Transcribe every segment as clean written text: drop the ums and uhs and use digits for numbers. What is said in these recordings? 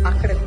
ಆ ಕಡೆ.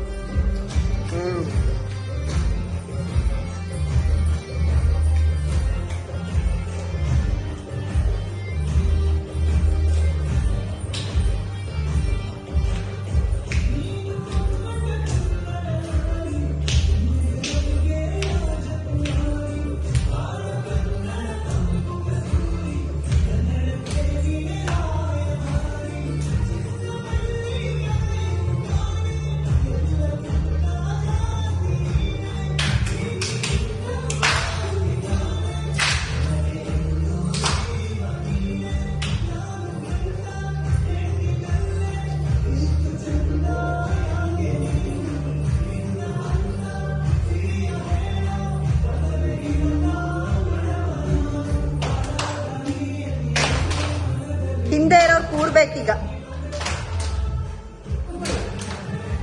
ಹಿಂದೆ ಇರೋರು ಕೂರ್ಬೇಕೀಗ.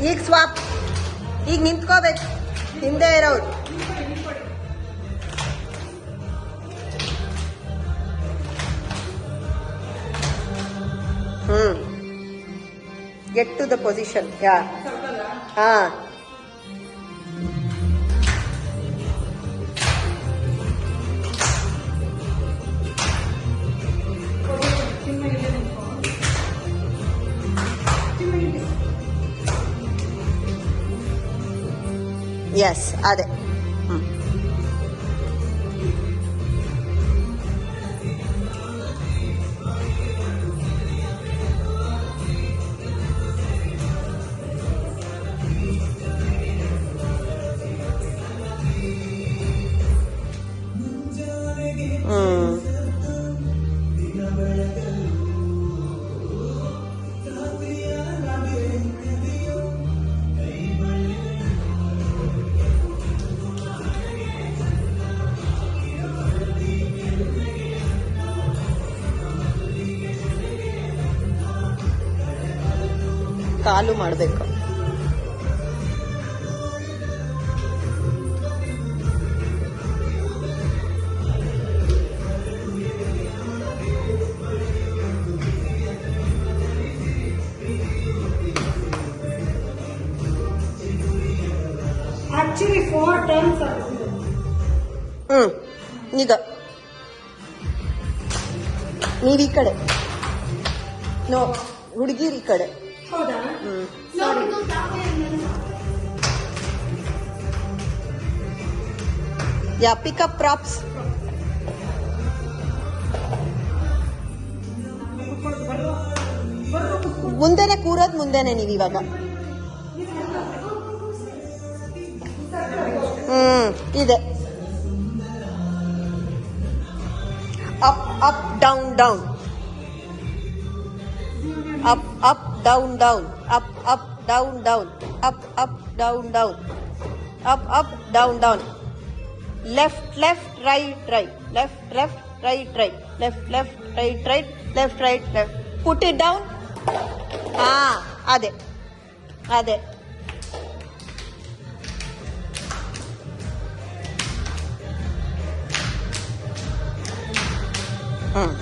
ಈಗ ಸ್ವಾಪ್, ಈಗ ನಿಂತ್ಕೋಬೇಕು ಹಿಂದೆ ಇರೋರು. Get to the position. ಹಾ, ಎಸ್ ಅದೇ. ಕಾಲು ಮಾಡಬೇಕು. Actually 4 times. ಈಗ ನೀವ್ ಈ ಕಡೆ, ನೋ ಹುಡುಗಿರ್ ಈ ಕಡೆ. ಹೌದಾ? ಯಾ ಪಿಕಪ್ ಪ್ರಾಪ್ಸ್. ಮುಂದೆನೆ ಕೂರೋದ್, ಮುಂದೆನೆ ನೀವ್ ಇವಾಗ. ಇದೆ. Up up down down, up up down down, up up down down, up up down down, up up down down. Left left right right, left left right right, left left right right, left right left. Put it down. ಹಾ, ಅದೇ ಅದೇ. ಹ್ಮ್